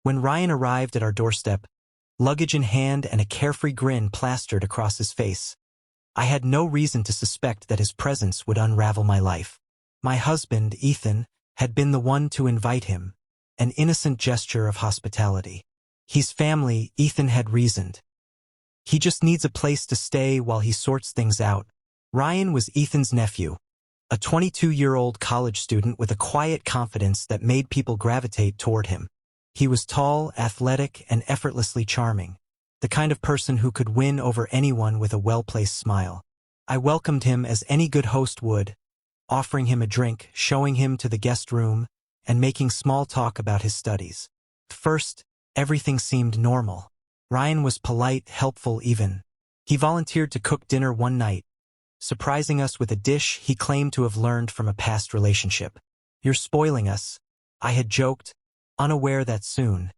When Ryan arrived at our doorstep, luggage in hand and a carefree grin plastered across his face, I had no reason to suspect that his presence would unravel my life. My husband, Ethan, had been the one to invite him, an innocent gesture of hospitality. He's family, Ethan had reasoned. He just needs a place to stay while he sorts things out. Ryan was Ethan's nephew, a 22-year-old college student with a quiet confidence that made people gravitate toward him. He was tall, athletic, and effortlessly charming, the kind of person who could win over anyone with a well-placed smile. I welcomed him as any good host would, offering him a drink, showing him to the guest room, and making small talk about his studies. At first, everything seemed normal. Ryan was polite, helpful even. He volunteered to cook dinner one night, surprising us with a dish he claimed to have learned from a past relationship. "You're spoiling us," I had joked, unaware that soon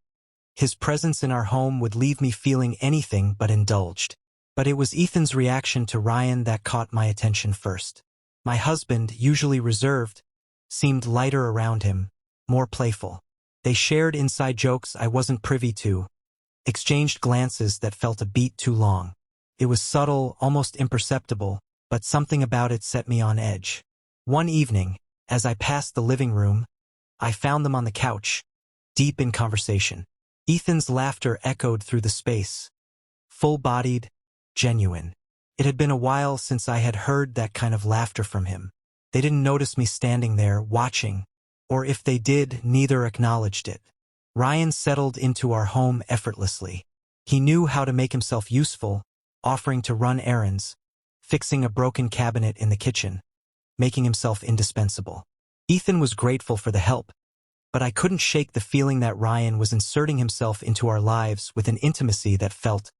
his presence in our home would leave me feeling anything but indulged. But it was Ethan's reaction to Ryan that caught my attention first. My husband, usually reserved, seemed lighter around him, more playful. They shared inside jokes I wasn't privy to, exchanged glances that felt a beat too long. It was subtle, almost imperceptible, but something about it set me on edge. One evening, as I passed the living room, I found them on the couch, deep in conversation. Ethan's laughter echoed through the space, full-bodied, genuine. It had been a while since I had heard that kind of laughter from him. They didn't notice me standing there, watching, or if they did, neither acknowledged it. Ryan settled into our home effortlessly. He knew how to make himself useful, offering to run errands, fixing a broken cabinet in the kitchen, making himself indispensable. Ethan was grateful for the help, but I couldn't shake the feeling that Ryan was inserting himself into our lives with an intimacy that felt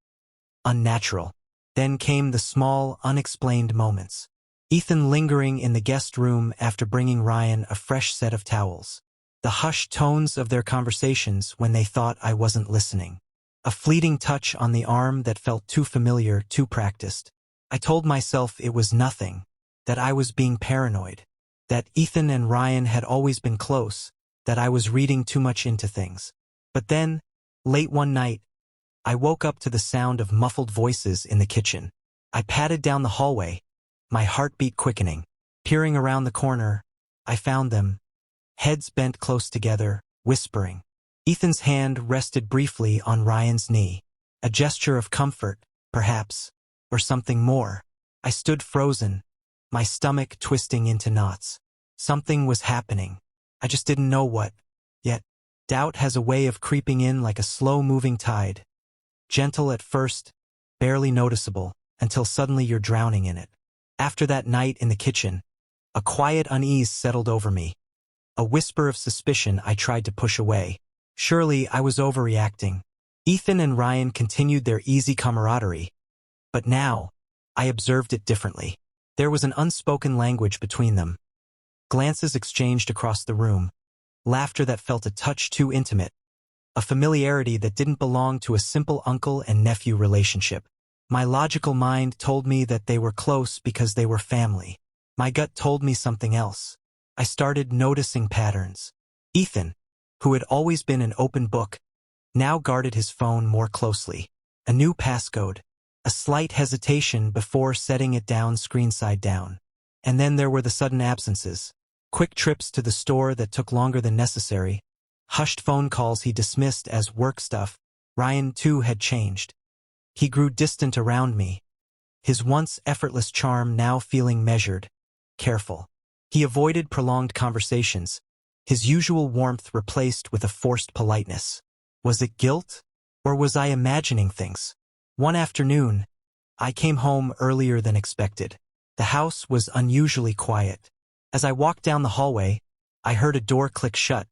unnatural. Then came the small, unexplained moments. Ethan lingering in the guest room after bringing Ryan a fresh set of towels. The hushed tones of their conversations when they thought I wasn't listening. A fleeting touch on the arm that felt too familiar, too practiced. I told myself it was nothing, that I was being paranoid, that Ethan and Ryan had always been close, that I was reading too much into things. But then, late one night, I woke up to the sound of muffled voices in the kitchen. I padded down the hallway, my heartbeat quickening. Peering around the corner, I found them, heads bent close together, whispering. Ethan's hand rested briefly on Ryan's knee, a gesture of comfort, perhaps, or something more. I stood frozen, my stomach twisting into knots. Something was happening. I just didn't know what. Yet, doubt has a way of creeping in like a slow-moving tide. Gentle at first, barely noticeable, until suddenly you're drowning in it. After that night in the kitchen, a quiet unease settled over me. A whisper of suspicion I tried to push away. Surely I was overreacting. Ethan and Ryan continued their easy camaraderie. But now, I observed it differently. There was an unspoken language between them. Glances exchanged across the room. Laughter that felt a touch too intimate. A familiarity that didn't belong to a simple uncle and nephew relationship. My logical mind told me that they were close because they were family. My gut told me something else. I started noticing patterns. Ethan, who had always been an open book, now guarded his phone more closely. A new passcode, a slight hesitation before setting it down screen side down. And then there were the sudden absences. Quick trips to the store that took longer than necessary. Hushed phone calls he dismissed as work stuff. Ryan, too, had changed. He grew distant around me, his once effortless charm now feeling measured, careful. He avoided prolonged conversations, his usual warmth replaced with a forced politeness. Was it guilt, or was I imagining things? One afternoon, I came home earlier than expected. The house was unusually quiet. As I walked down the hallway, I heard a door click shut.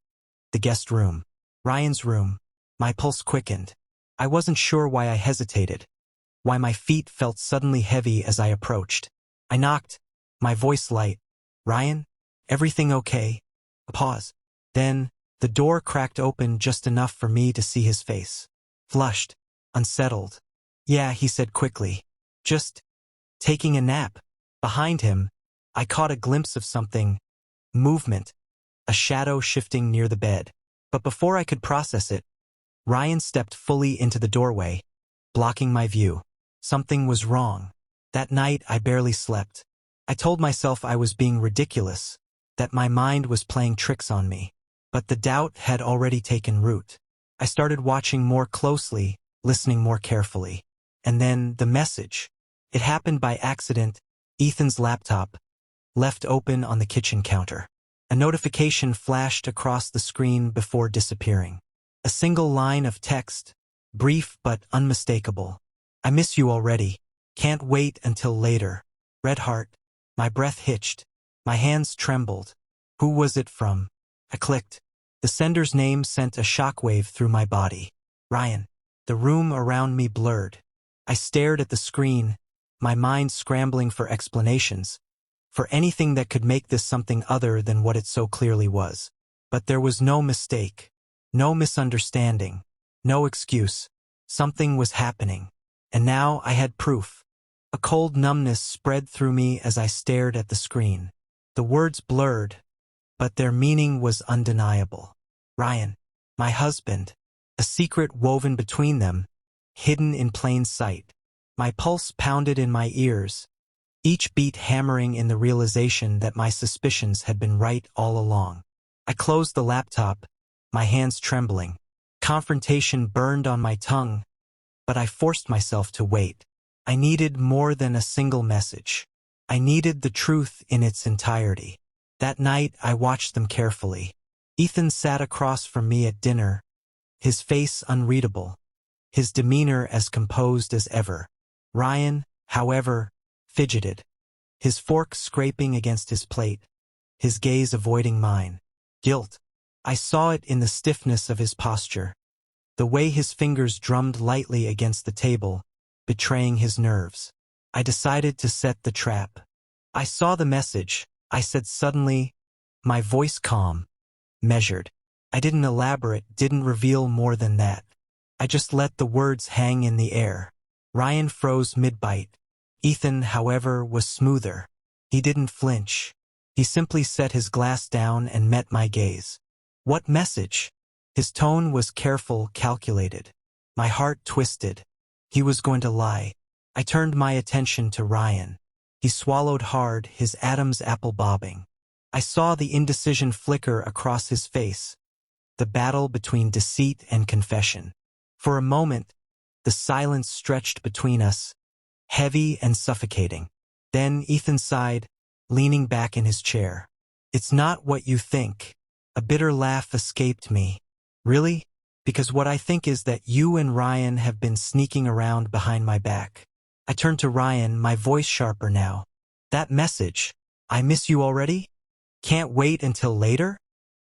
The guest room. Ryan's room. My pulse quickened. I wasn't sure why I hesitated, why my feet felt suddenly heavy as I approached. I knocked, my voice light. "Ryan? Everything okay?" A pause. Then, the door cracked open just enough for me to see his face. Flushed, unsettled. "Yeah," he said quickly. "Just taking a nap." Behind him, I caught a glimpse of something. Movement. A shadow shifting near the bed. But before I could process it, Ryan stepped fully into the doorway, blocking my view. Something was wrong. That night, I barely slept. I told myself I was being ridiculous, that my mind was playing tricks on me. But the doubt had already taken root. I started watching more closely, listening more carefully. And then, the message. It happened by accident. Ethan's laptop, left open on the kitchen counter. A notification flashed across the screen before disappearing. A single line of text, brief but unmistakable. I miss you already. Can't wait until later. Red heart. My breath hitched. My hands trembled. Who was it from? I clicked. The sender's name sent a shockwave through my body. Ryan. The room around me blurred. I stared at the screen, my mind scrambling for explanations, for anything that could make this something other than what it so clearly was. But there was no mistake, no misunderstanding, no excuse. Something was happening. And now I had proof. A cold numbness spread through me as I stared at the screen. The words blurred, but their meaning was undeniable. Ryan, my husband, a secret woven between them, hidden in plain sight. My pulse pounded in my ears, each beat hammering in the realization that my suspicions had been right all along. I closed the laptop, my hands trembling. Confrontation burned on my tongue, but I forced myself to wait. I needed more than a single message. I needed the truth in its entirety. That night, I watched them carefully. Ethan sat across from me at dinner, his face unreadable, his demeanor as composed as ever. Ryan, however, fidgeted, his fork scraping against his plate, his gaze avoiding mine. Guilt. I saw it in the stiffness of his posture, the way his fingers drummed lightly against the table, betraying his nerves. I decided to set the trap. I saw the message, I said suddenly, my voice calm, measured. I didn't elaborate, didn't reveal more than that. I just let the words hang in the air. Ryan froze mid-bite. Ethan, however, was smoother. He didn't flinch. He simply set his glass down and met my gaze. What message? His tone was careful, calculated. My heart twisted. He was going to lie. I turned my attention to Ryan. He swallowed hard, his Adam's apple bobbing. I saw the indecision flicker across his face, the battle between deceit and confession. For a moment, the silence stretched between us, heavy and suffocating. Then Ethan sighed, leaning back in his chair. It's not what you think. A bitter laugh escaped me. Really? Because what I think is that you and Ryan have been sneaking around behind my back. I turned to Ryan, my voice sharper now. That message, I miss you already? Can't wait until later?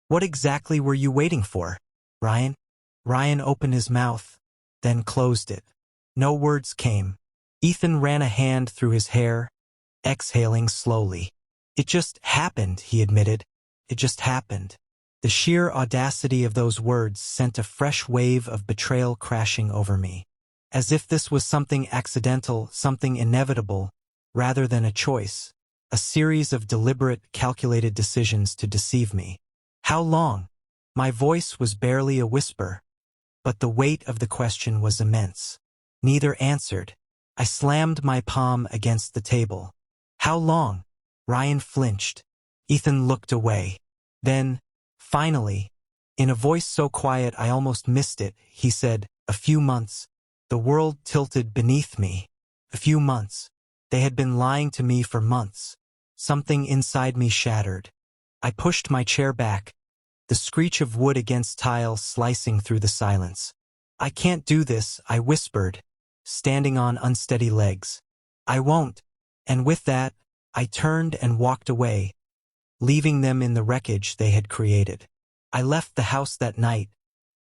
What exactly were you waiting for, Ryan? Ryan opened his mouth, then closed it. No words came. Ethan ran a hand through his hair, exhaling slowly. It just happened, he admitted. It just happened. The sheer audacity of those words sent a fresh wave of betrayal crashing over me. As if this was something accidental, something inevitable, rather than a choice. A series of deliberate, calculated decisions to deceive me. How long? My voice was barely a whisper, but the weight of the question was immense. Neither answered. I slammed my palm against the table. How long? Ryan flinched. Ethan looked away. Then, finally, in a voice so quiet I almost missed it, he said, a few months. The world tilted beneath me. A few months. They had been lying to me for months. Something inside me shattered. I pushed my chair back, the screech of wood against tile slicing through the silence. I can't do this, I whispered, standing on unsteady legs. I won't. And with that, I turned and walked away, leaving them in the wreckage they had created. I left the house that night,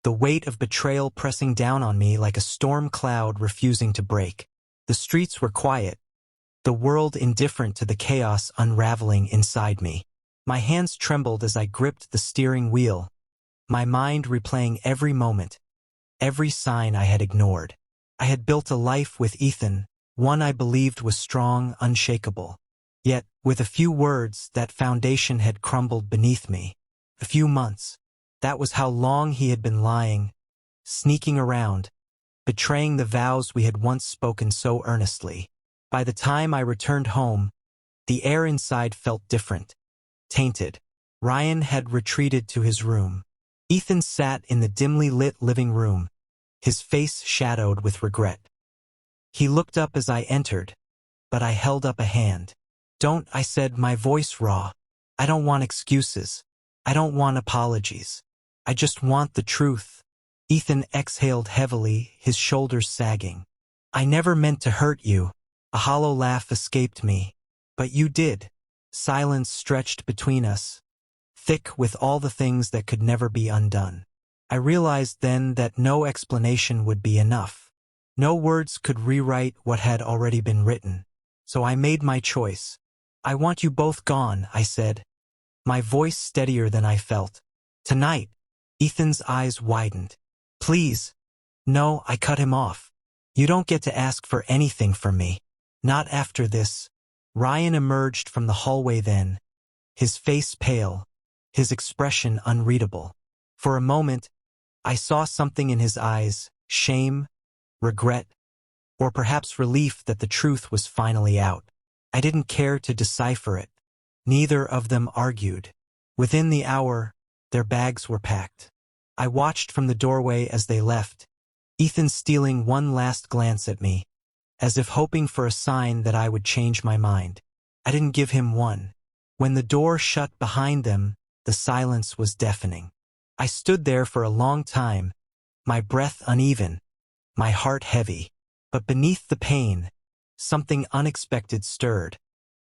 the weight of betrayal pressing down on me like a storm cloud refusing to break. The streets were quiet, the world indifferent to the chaos unraveling inside me. My hands trembled as I gripped the steering wheel, my mind replaying every moment, every sign I had ignored. I had built a life with Ethan, one I believed was strong, unshakable. Yet, with a few words, that foundation had crumbled beneath me. A few months. That was how long he had been lying, sneaking around, betraying the vows we had once spoken so earnestly. By the time I returned home, the air inside felt different, tainted. Ryan had retreated to his room. Ethan sat in the dimly lit living room, his face shadowed with regret. He looked up as I entered, but I held up a hand. "Don't," I said, my voice raw. "I don't want excuses. I don't want apologies. I just want the truth." Ethan exhaled heavily, his shoulders sagging. "I never meant to hurt you." A hollow laugh escaped me. "But you did." Silence stretched between us, thick with all the things that could never be undone. I realized then that no explanation would be enough. No words could rewrite what had already been written. So I made my choice. "I want you both gone," I said, my voice steadier than I felt. "Tonight." Ethan's eyes widened. "Please." "No," I cut him off. "You don't get to ask for anything from me. Not after this." Ryan emerged from the hallway then, his face pale, his expression unreadable. For a moment, I saw something in his eyes, shame, regret, or perhaps relief that the truth was finally out. I didn't care to decipher it. Neither of them argued. Within the hour, their bags were packed. I watched from the doorway as they left, Ethan stealing one last glance at me, as if hoping for a sign that I would change my mind. I didn't give him one. When the door shut behind them, the silence was deafening. I stood there for a long time, my breath uneven, my heart heavy. But beneath the pain, something unexpected stirred.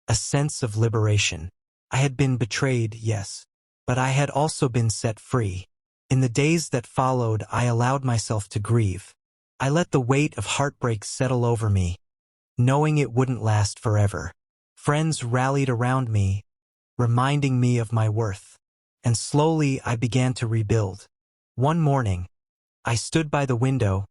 A sense of liberation. I had been betrayed, yes, but I had also been set free. In the days that followed, I allowed myself to grieve. I let the weight of heartbreak settle over me, knowing it wouldn't last forever. Friends rallied around me, reminding me of my worth. And slowly I began to rebuild. One morning, I stood by the window,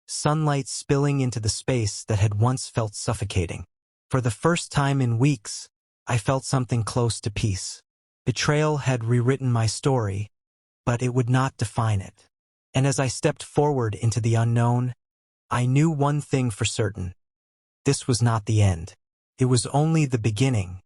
sunlight spilling into the space that had once felt suffocating. For the first time in weeks, I felt something close to peace. Betrayal had rewritten my story, but it would not define it. And as I stepped forward into the unknown, I knew one thing for certain. This was not the end. It was only the beginning.